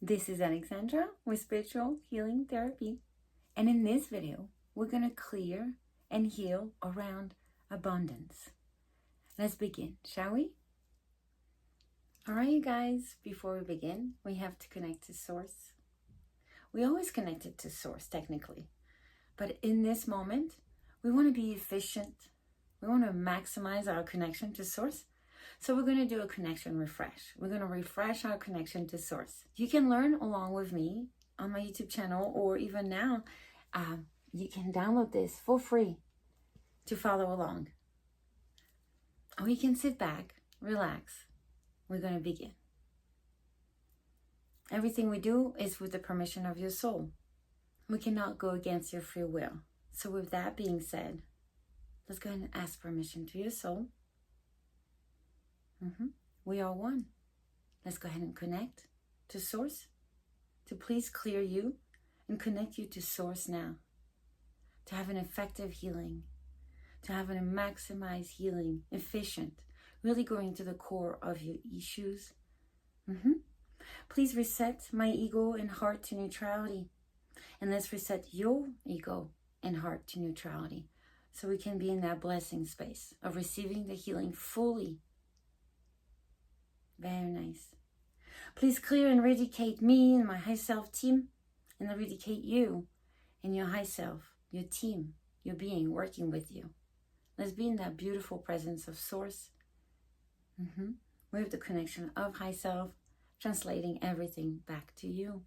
This is Alexandra with Spiritual Healing Therapy, and in this video we're going to clear and heal around abundance. Let's begin, shall we? Alright, you guys, before we begin, we have to connect to Source. We always connected to Source, technically, but in this moment we want to be efficient. We want to maximize our connection to Source. So we're going to do a connection refresh. We're going to refresh our connection to Source. You can learn along with me on my YouTube channel, or even now, you can download this for free to follow along. Or you can sit back, relax. We're going to begin. Everything we do is with the permission of your soul. We cannot go against your free will. So with that being said, let's go ahead and ask permission to your soul. We are one. Let's go ahead and connect to Source to please clear you and connect you to Source now. To have an effective healing, to have a maximized healing, efficient, really going to the core of your issues. Please reset my ego and heart to neutrality. And let's reset your ego and heart to neutrality so we can be in that blessing space of receiving the healing fully. Very nice. Please clear and eradicate me and my high self team, and eradicate you and your high self, your team, your being working with you. Let's be in that beautiful presence of Source. With the connection of high self, translating everything back to you.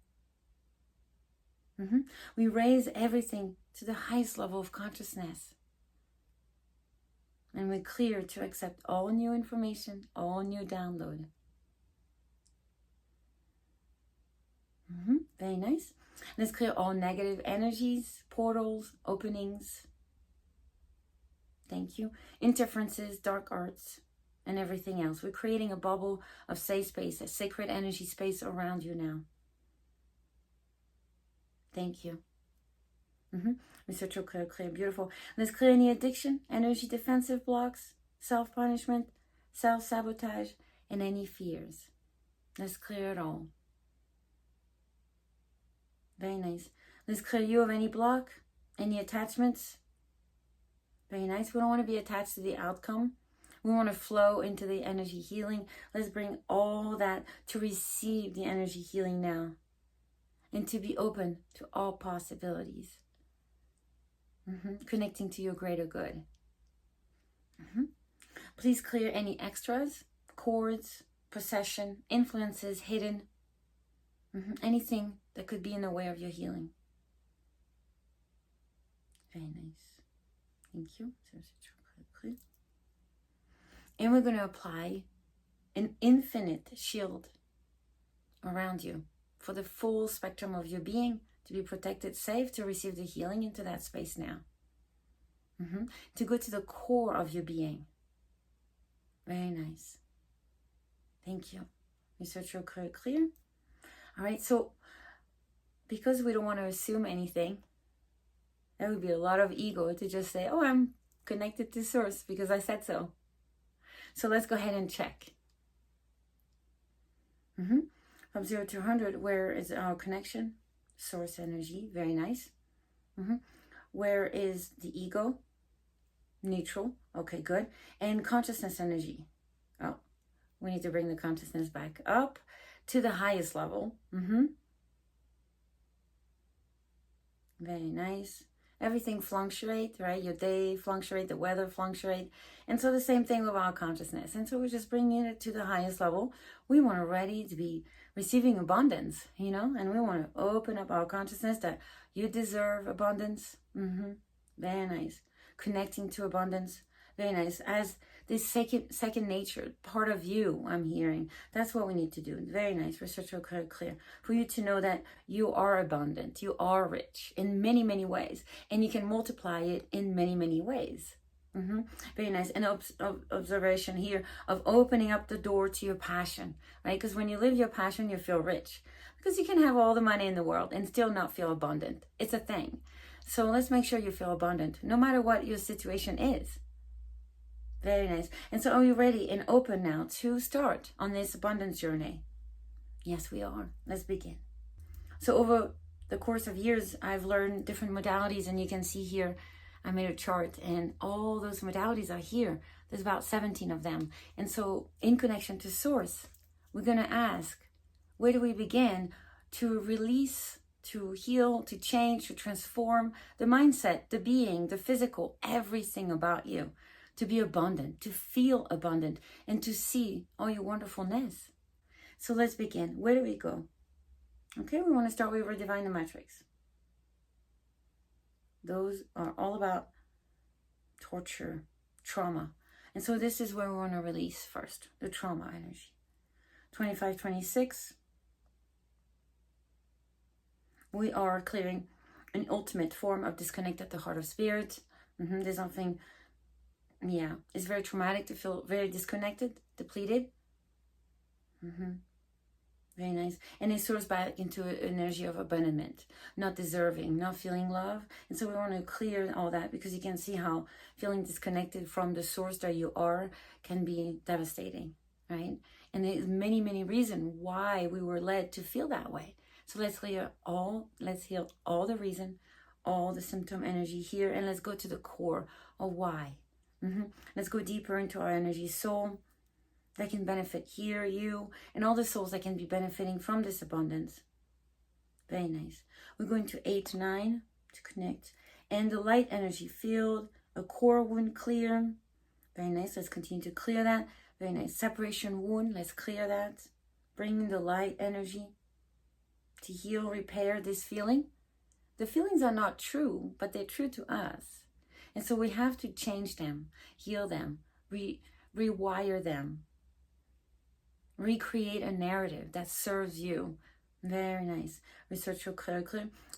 We raise everything to the highest level of consciousness. And we're clear to accept all new information, all new download. Very nice. Let's clear all negative energies, portals, openings. Thank you. Interferences, dark arts, and everything else. We're creating a bubble of safe space, a sacred energy space around you now. Thank you. Ancestral, clear, beautiful. Let's clear any addiction, energy defensive blocks, self-punishment, self-sabotage, and any fears. Let's clear it all. Very nice. Let's clear you of any block, any attachments. Very nice. We don't want to be attached to the outcome. We want to flow into the energy healing. Let's bring all that to receive the energy healing now. And to be open to all possibilities. Connecting to your greater good. Please clear any extras, cords, possession, influences, hidden. Anything that could be in the way of your healing. Very nice. Thank you. And we're going to apply an infinite shield around you for the full spectrum of your being to be protected, safe, to receive the healing into that space now. To go to the core of your being. Very nice. Thank you. Researcher clear. All right, so because we don't want to assume anything, that would be a lot of ego to just say, oh, I'm connected to Source because I said so. So let's go ahead and check. From 0 to 100, where is our connection? Source energy, very nice. Where is the ego? Neutral, okay, good. And consciousness energy. Oh, we need to bring the consciousness back up to the highest level. Very nice. Everything fluctuates, right? Your day fluctuates, the weather fluctuates. And so the same thing with our consciousness. And so we're just bringing it to the highest level. We want to ready to be receiving abundance, and we want to open up our consciousness that you deserve abundance. Very nice. Connecting to abundance. Very nice. As this second nature, part of you, I'm hearing. That's what we need to do. Very nice. Researcher clear. For you to know that you are abundant. You are rich in many, many ways. And you can multiply it in many, many ways. Very nice. And observation here of opening up the door to your passion. Right? Because when you live your passion, you feel rich. Because you can have all the money in the world and still not feel abundant. It's a thing. So let's make sure you feel abundant. No matter what your situation is. Very nice. And so are you ready and open now to start on this abundance journey? Yes, we are. Let's begin. So over the course of years, I've learned different modalities, and you can see here, I made a chart, and all those modalities are here. There's about 17 of them. And so in connection to source, we're going to ask, where do we begin to release, to heal, to change, to transform the mindset, the being, the physical, everything about you, to be abundant, to feel abundant, and to see all your wonderfulness. So let's begin. Where do we go? Okay, we want to start with our divine matrix. Those are all about torture, trauma. And so this is where we want to release first, the trauma energy. 25, 26. We are clearing an ultimate form of disconnect at the heart of spirit. There's something, it's very traumatic to feel very disconnected, depleted. Very nice. And it soars back into an energy of abandonment, not deserving, not feeling love. And so we want to clear all that, because you can see how feeling disconnected from the source that you are can be devastating, right? And there's many, many reasons why we were led to feel that way. So let's heal all the reason, all the symptom energy here, and let's go to the core of why. Let's go deeper into our energy soul that can benefit here, you, and all the souls that can be benefiting from this abundance. Very nice. We're going to 8, 9 to connect. And the light energy field, a core wound clear. Very nice. Let's continue to clear that. Very nice. Separation wound. Let's clear that. Bringing the light energy to heal, repair this feeling. The feelings are not true, but they're true to us. And so we have to change them, heal them, rewire them. Recreate a narrative that serves you. Very nice. Research will clear.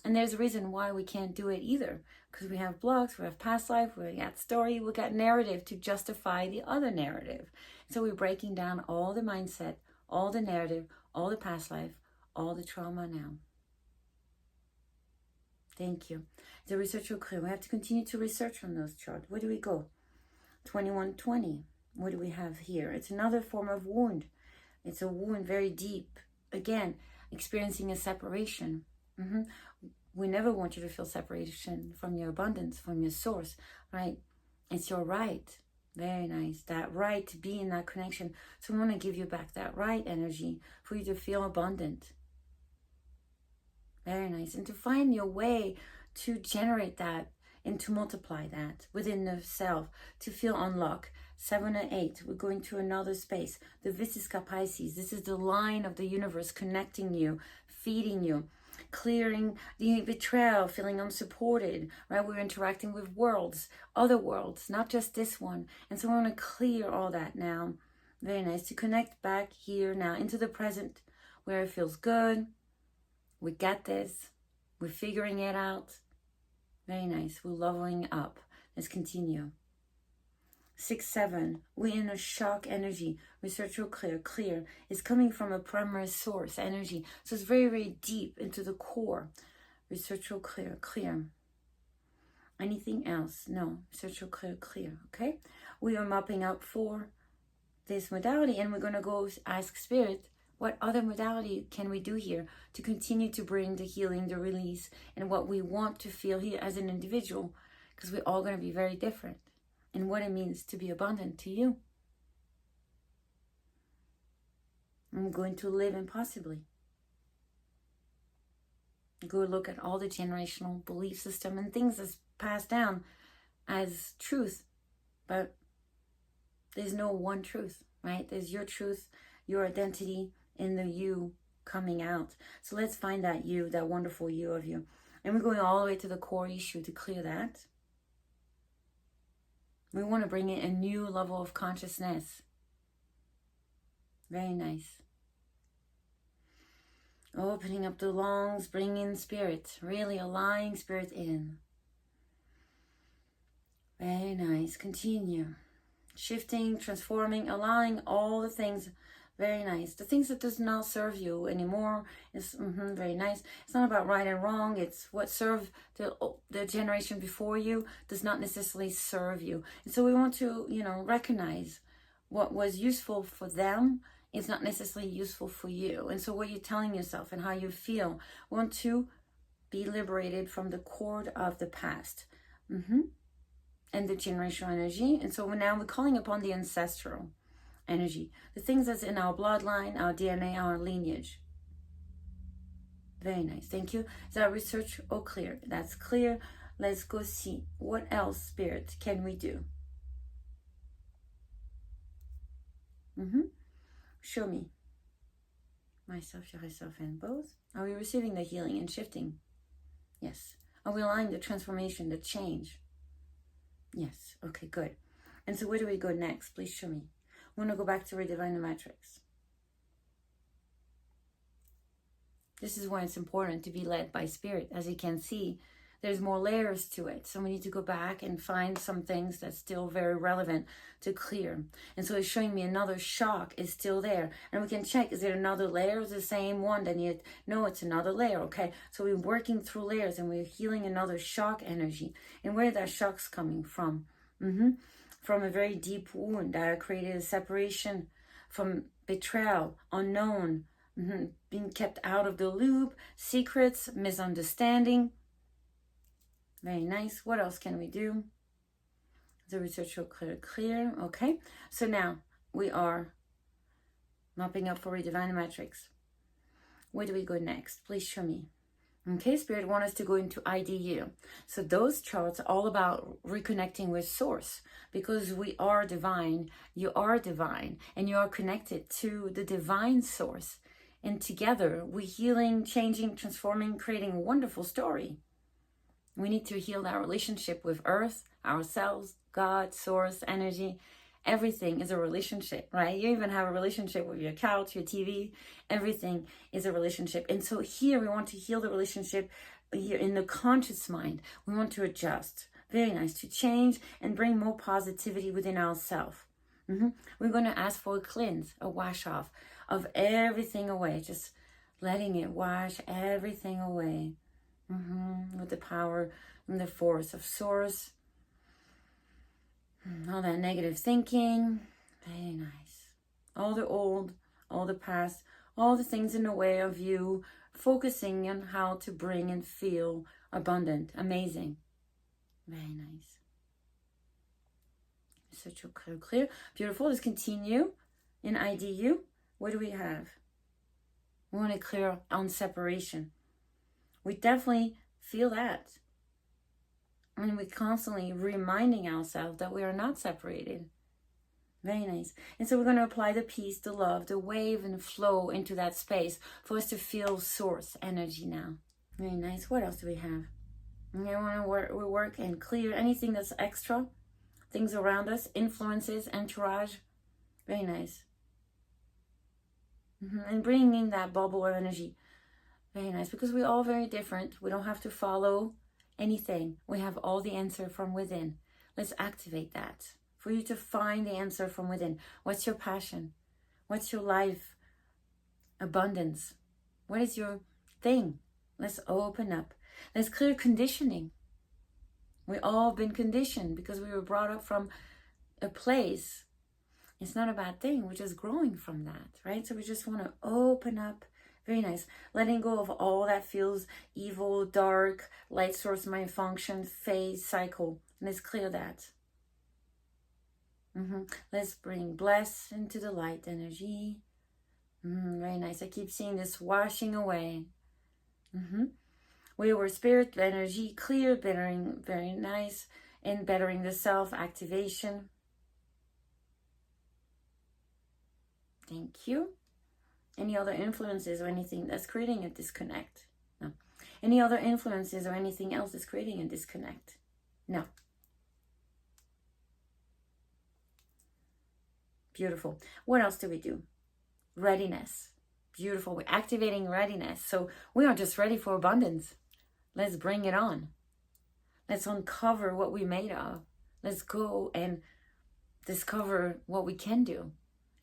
And there's a reason why we can't do it either. Because we have blocks, we have past life, we got story, we got narrative to justify the other narrative. So we're breaking down all the mindset, all the narrative, all the past life, all the trauma now. Thank you. The research will clear. We have to continue to research on those charts. Where do we go? 2120. What do we have here? It's another form of wound. It's a wound very deep. Again, experiencing a separation. We never want you to feel separation from your abundance, from your source, right? It's your right. Very nice. That right to be in that connection. So we want to give you back that right energy for you to feel abundant. Very nice. And to find your way to generate that and to multiply that within the self, to feel unlocked. 7 and 8, we're going to another space. The Vesica Pisces, this is the line of the universe connecting you, feeding you, clearing the betrayal, feeling unsupported, right? We're interacting with worlds, other worlds, not just this one. And so we want to clear all that now. Very nice. To connect back here now into the present where it feels good. We got this. We're figuring it out. Very nice. We're leveling up. Let's continue. 6, 7, we're in a shock energy. Research will clear. It's coming from a primary source energy. So it's very, very deep into the core. Research will clear. Anything else? No. Research will clear. Okay? We are mopping up for this modality, and we're going to go ask Spirit, what other modality can we do here to continue to bring the healing, the release, and what we want to feel here as an individual, because we're all going to be very different. And what it means to be abundant to you. I'm going to live impossibly. Go look at all the generational belief system and things that's passed down as truth. But there's no one truth, right? There's your truth, your identity, and the you coming out. So let's find that you, that wonderful you of you. And we're going all the way to the core issue to clear that. We want to bring in a new level of consciousness. Very nice. Opening up the lungs, bringing in spirit. Really allowing spirit in. Very nice. Continue. Shifting, transforming, allowing all the things. Very nice. The things that does not serve you anymore is very nice. It's not about right and wrong. It's what served the generation before you does not necessarily serve you. And so we want to, recognize what was useful for them it's not necessarily useful for you. And so what you're telling yourself and how you feel, want to be liberated from the cord of the past. And the generational energy. And so now we're calling upon the ancestral energy, the things that's in our bloodline, our DNA, our lineage. Very nice. Thank you. Is that research all clear? That's clear. Let's go see what else, Spirit, can we do? Show me. Myself, yourself, and both. Are we receiving the healing and shifting? Yes. Are we allowing the transformation, the change? Yes. Okay, good. And so where do we go next? Please show me. I want to go back to redefine the matrix. This is why it's important to be led by Spirit. As you can see, there's more layers to it. So we need to go back and find some things that's still very relevant to clear. And so it's showing me another shock is still there. And we can check, is there another layer? Is the same one? Then you know it's another layer. Okay, so we're working through layers and we're healing another shock energy. And where are that shocks coming from? From a very deep wound that created a separation, from betrayal, unknown, being kept out of the loop, secrets, misunderstanding. Very nice. What else can we do? The research will clear. Okay. So now we are mapping up for redefine the matrix. Where do we go next? Please show me. Okay, Spirit wants us to go into IDU. So those charts are all about reconnecting with Source, because we are divine, you are divine, and you are connected to the divine Source. And together, we're healing, changing, transforming, creating a wonderful story. We need to heal our relationship with Earth, ourselves, God, Source, energy. Everything is a relationship, right? You even have a relationship with your couch, your TV. Everything is a relationship. And so here we want to heal the relationship here in the conscious mind. We want to adjust. Very nice. To change and bring more positivity within ourselves. We're going to ask for a cleanse, a wash off of everything away. Just letting it wash everything away. With the power and the force of Source. All that negative thinking. Very nice. All the old, all the past, all the things in the way of you focusing on how to bring and feel abundant, amazing. Very nice. Such a clear. Beautiful. Let's continue in IDU. What do we have? We want to clear on separation. We definitely feel that. And we're constantly reminding ourselves that we are not separated. Very nice. And so we're going to apply the peace, the love, the wave and flow into that space for us to feel Source energy now. Very nice. What else do we have? Okay, I want to work and clear anything that's extra. Things around us, influences, entourage. Very nice. And bringing in that bubble of energy. Very nice. Because we're all very different. We don't have to follow anything. We have all the answer from within. Let's activate that. For you to find the answer from within. What's your passion? What's your life? Abundance. What is your thing? Let's open up. Let's clear conditioning. We all been conditioned because we were brought up from a place. It's not a bad thing. We're just growing from that, right? So we just want to open up. Very nice. Letting go of all that feels evil, dark, light source, mind function, phase, cycle. Let's clear that. Let's bring bless into the light energy. Very nice. I keep seeing this washing away. We were spirit energy, clear, bettering, very nice. And bettering the self, activation. Thank you. Any other influences or anything that's creating a disconnect? No. Any other influences or anything else that's creating a disconnect? No. Beautiful. What else do we do? Readiness. Beautiful. We're activating readiness. So we are just ready for abundance. Let's bring it on. Let's uncover what we're made of. Let's go and discover what we can do.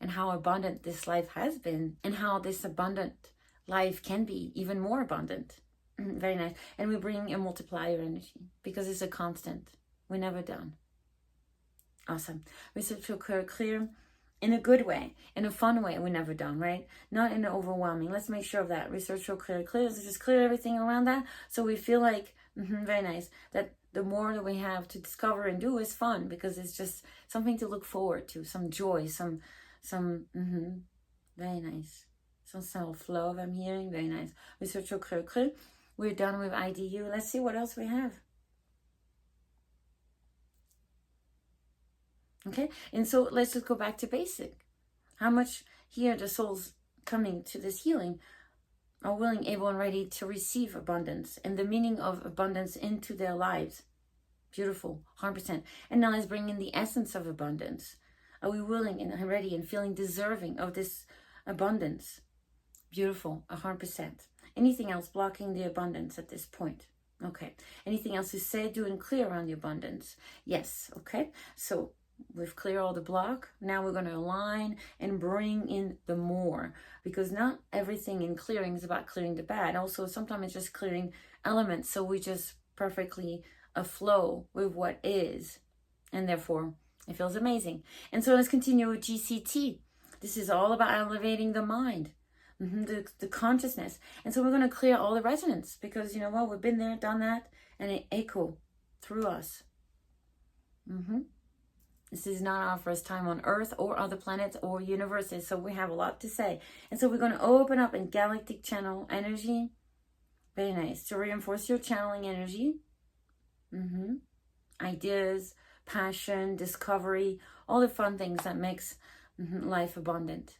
And how abundant this life has been. And how this abundant life can be even more abundant. Very nice. And we bring a multiplier energy. Because it's a constant. We're never done. Awesome. Research will clear. in a good way, in a fun way. We're never done, right? Not in an overwhelming. Let's make sure of that. Research will clear. Let's just clear everything around that, so we feel like, very nice, that the more that we have to discover and do is fun, because it's just something to look forward to, some joy, some very nice, some self-love I'm hearing. Very nice. Research will clear. We're done with IDU. Let's see what else we have. Okay, and so let's just go back to basic. How much here the souls coming to this healing are willing, able, and ready to receive abundance and the meaning of abundance into their lives. Beautiful, 100%. And now let's bring in the essence of abundance. Are we willing and ready and feeling deserving of this abundance? Beautiful, 100%. Anything else blocking the abundance at this point? Okay. Anything else to say, do, and clear around the abundance? Yes. Okay. So we've cleared all the block. Now we're going to align and bring in the more, because not everything in clearing is about clearing the bad. Also, sometimes it's just clearing elements, so we just perfectly aflow with what is, and therefore it feels amazing. And so let's continue with GCT. This is all about elevating the mind, the consciousness. And so we're going to clear all the resonance, because you know what, we've been there, done that, and it echo through us. This is not our first time on Earth or other planets or universes, so we have a lot to say. And so we're going to open up in galactic channel energy. Very nice. To reinforce your channeling energy. Ideas, passion, discovery, all the fun things that makes life abundant.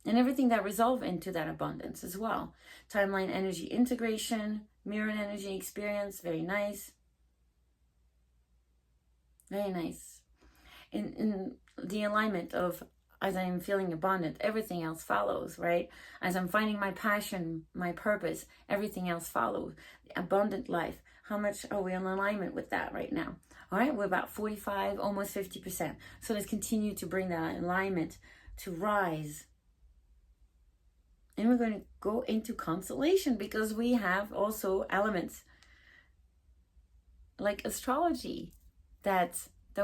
And everything that resolve into that abundance as well. Timeline energy integration, mirror energy experience. Very nice. Very nice. In the alignment of, as I am feeling abundant, everything else follows, right? As I'm finding my passion, my purpose, everything else follows. The abundant life. How much are we in alignment with that right now? All right, we're about 45, almost 50%. So let's continue to bring that alignment to rise. And we're going to go into constellation, because we have also elements like astrology that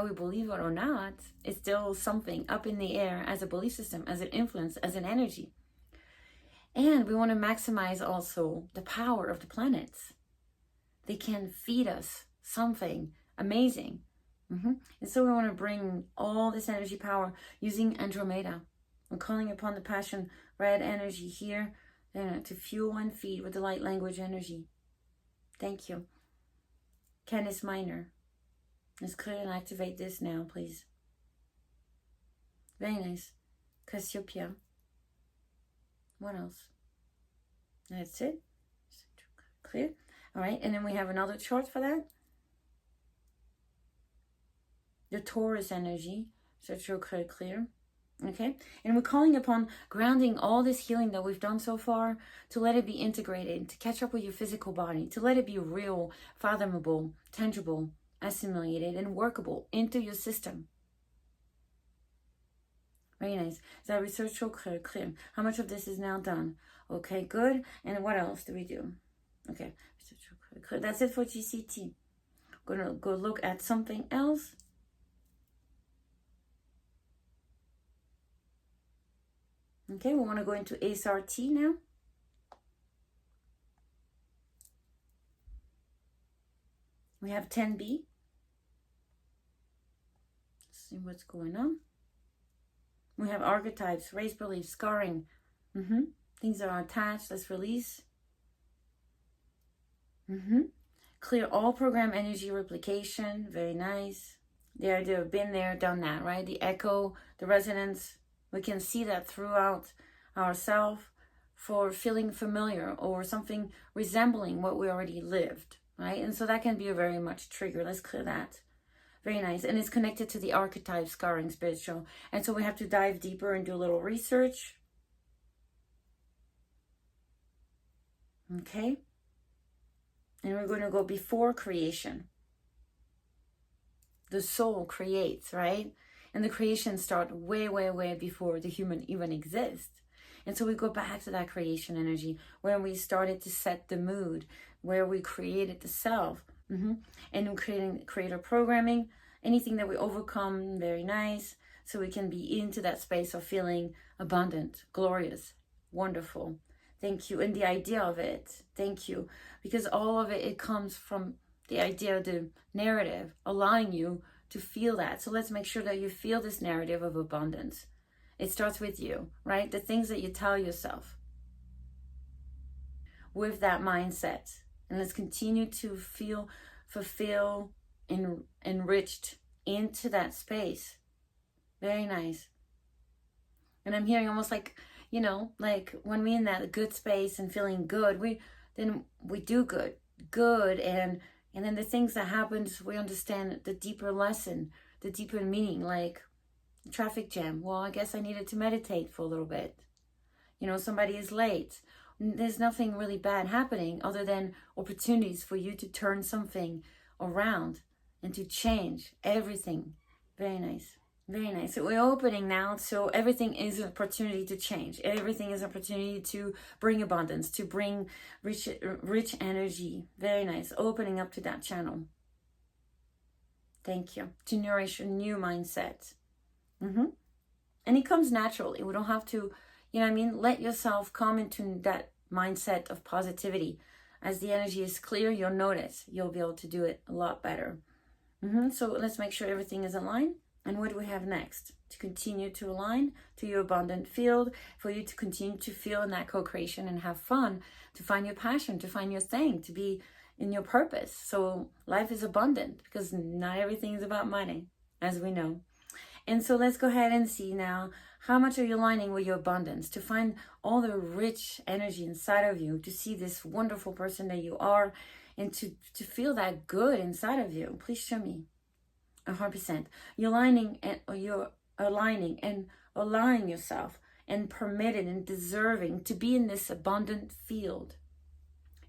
we believe it or not, it's still something up in the air as a belief system, as an influence, as an energy. And we want to maximize also the power of the planets. They can feed us something amazing. And so we want to bring all this energy power using Andromeda. We're calling upon the passion red energy here to fuel and feed with the light language energy. Thank you. Canis Minor. Let's clear and activate this now, please. Very nice. Cassiopeia. What else? That's it. Clear. All right, and then we have another chart for that. The Taurus energy. So it's real clear. Okay, and we're calling upon grounding all this healing that we've done so far, to let it be integrated, to catch up with your physical body, to let it be real, fathomable, tangible, assimilated, and workable into your system. Very nice. Is that research so clear? How much of this is now done? Okay, good. And what else do we do? Okay, research clear. That's it for GCT. Gonna go look at something else. Okay, we want to go into SRT now. We have 10B. Let's see what's going on. We have archetypes, race beliefs, scarring. Things that are attached. Let's release. Clear all program energy replication. Very nice. The idea of been there, done that, right? The echo, the resonance. We can see that throughout ourselves for feeling familiar or something resembling what we already lived, right? And so that can be a very much trigger. Let's clear that. Very nice. And it's connected to the archetype, scarring, spiritual. And so we have to dive deeper and do a little research. Okay. And we're going to go before creation. The soul creates, right? And the creation starts way, way, way before the human even exists. And so we go back to that creation energy where we started to set the mood, where we created the self. And we created programming anything that we overcome, very nice. So we can be into that space of feeling abundant, glorious, wonderful. Thank you. And the idea of it, thank you. Because all of it, it comes from the idea, the narrative, allowing you to feel that. So let's make sure that you feel this narrative of abundance. It starts with you, right? The things that you tell yourself with that mindset. And let's continue to feel fulfilled and enriched into that space. Very nice. And I'm hearing almost like, you know, like when we're in that good space and feeling good, we do good. And then the things that happens, we understand the deeper lesson, the deeper meaning, like traffic jam. Well, I guess I needed to meditate for a little bit. You know, somebody is late. There's nothing really bad happening other than opportunities for you to turn something around and to change everything. Very nice. Very nice. So we're opening now. So everything is an opportunity to change. Everything is an opportunity to bring abundance, to bring rich energy. Very nice. Opening up to that channel. Thank you. To nourish a new mindset. And it comes naturally. We don't have to, you know what I mean? Let yourself come into that mindset of positivity. As the energy is clear, you'll notice. You'll be able to do it a lot better. So let's make sure everything is aligned. And what do we have next? To continue to align to your abundant field, for you to continue to feel in that co-creation and have fun, to find your passion, to find your thing, to be in your purpose. So life is abundant because not everything is about money, as we know. And so let's go ahead and see now, how much are you aligning with your abundance, to find all the rich energy inside of you, to see this wonderful person that you are, and to feel that good inside of you. Please show me. 100%. You're aligning and allowing yourself and permitted and deserving to be in this abundant field.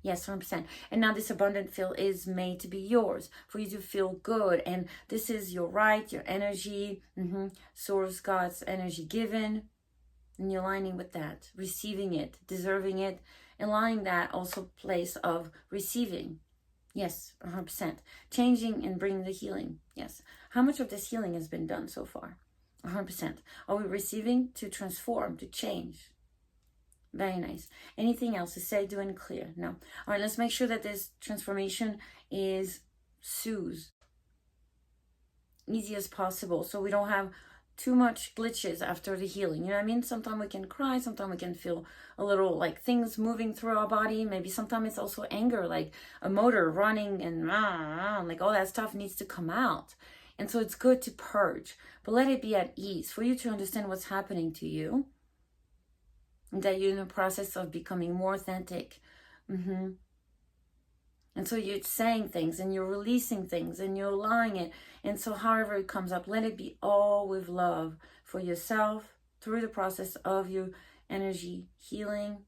Yes, 100%. And now this abundant field is made to be yours, for you to feel good. And this is your right, your energy, source, God's energy given. And you're aligning with that, receiving it, deserving it, and allowing that also place of receiving. Yes, 100%. Changing and bringing the healing. Yes. How much of this healing has been done so far? 100%. Are we receiving to transform, to change? Very nice. Anything else to say, do, and clear? No. All right, let's make sure that this transformation is smooth, easy as possible, so we don't have too much glitches after the healing. You know what I mean? Sometimes we can cry, sometimes we can feel a little like things moving through our body. Maybe sometimes it's also anger, like a motor running and like all that stuff needs to come out. And so it's good to purge, but let it be at ease for you to understand what's happening to you. And that you're in the process of becoming more authentic. And so you're saying things and you're releasing things and you're allowing it. And so however it comes up, let it be all with love for yourself through the process of your energy healing.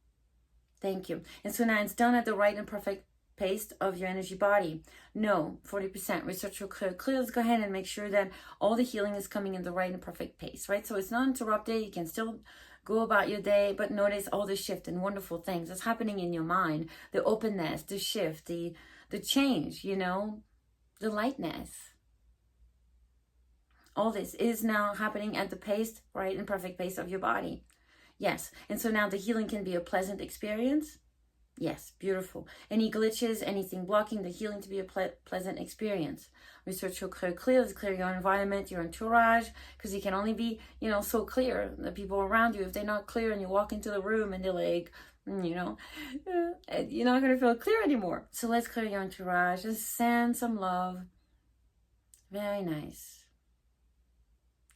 Thank you. And so now it's done at the right and perfect pace of your energy body. No, 40%. Research will clear. Let's go ahead and make sure that all the healing is coming in the right and perfect pace, right? So it's not interrupted. You can still go about your day, but notice all the shift and wonderful things that's happening in your mind. The openness, the shift, the change, you know, the lightness. All this is now happening at the pace, right, and perfect pace of your body. Yes. And so now the healing can be a pleasant experience. Yes, beautiful. Any glitches, anything blocking the healing to be a pleasant experience. Research will clear. Let's clear your environment, your entourage, because you can only be, you know, so clear. The people around you, if they're not clear and you walk into the room and they're like, you know, you're not going to feel clear anymore. So let's clear your entourage. Just send some love. Very nice.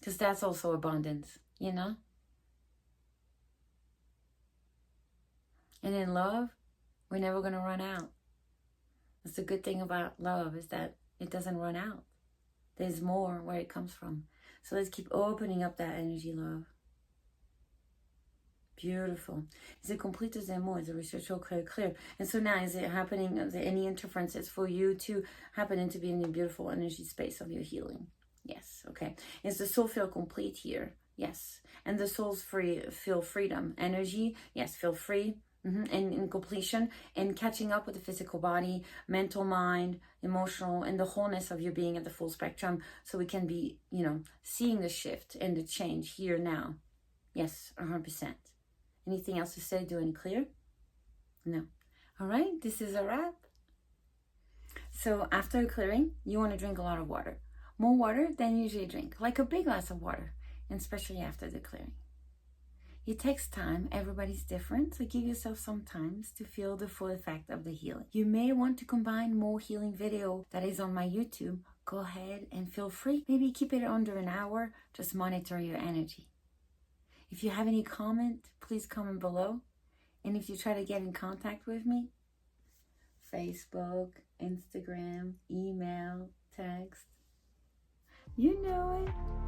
Because that's also abundance, you know? And in love, we're never going to run out. That's the good thing about love, is that it doesn't run out. There's more where it comes from. So let's keep opening up that energy, love. Beautiful. Is it complete as more? Is the research all clear? And so now, is it happening? Are there any interferences for you to happen and to be in the beautiful energy space of your healing? Yes. Okay. Is the soul feel complete here? Yes. And the soul's free, feel freedom. Energy? Yes. Feel free. and in completion and catching up with the physical body, mental, mind, emotional, and the wholeness of your being at the full spectrum, so we can be, seeing the shift and the change here now. Yes, 100%. Anything else to say? Do any clear? No. All right, this is a wrap. So after a clearing, you want to drink a lot of water. More water than you usually drink, like a big glass of water, and especially after the clearing. It takes time, everybody's different, so give yourself some time to feel the full effect of the healing. You may want to combine more healing video that is on my YouTube. Go ahead and feel free. Maybe keep it under an hour, just monitor your energy. If you have any comment, please comment below. And if you try to get in contact with me, Facebook, Instagram, email, text, you know it.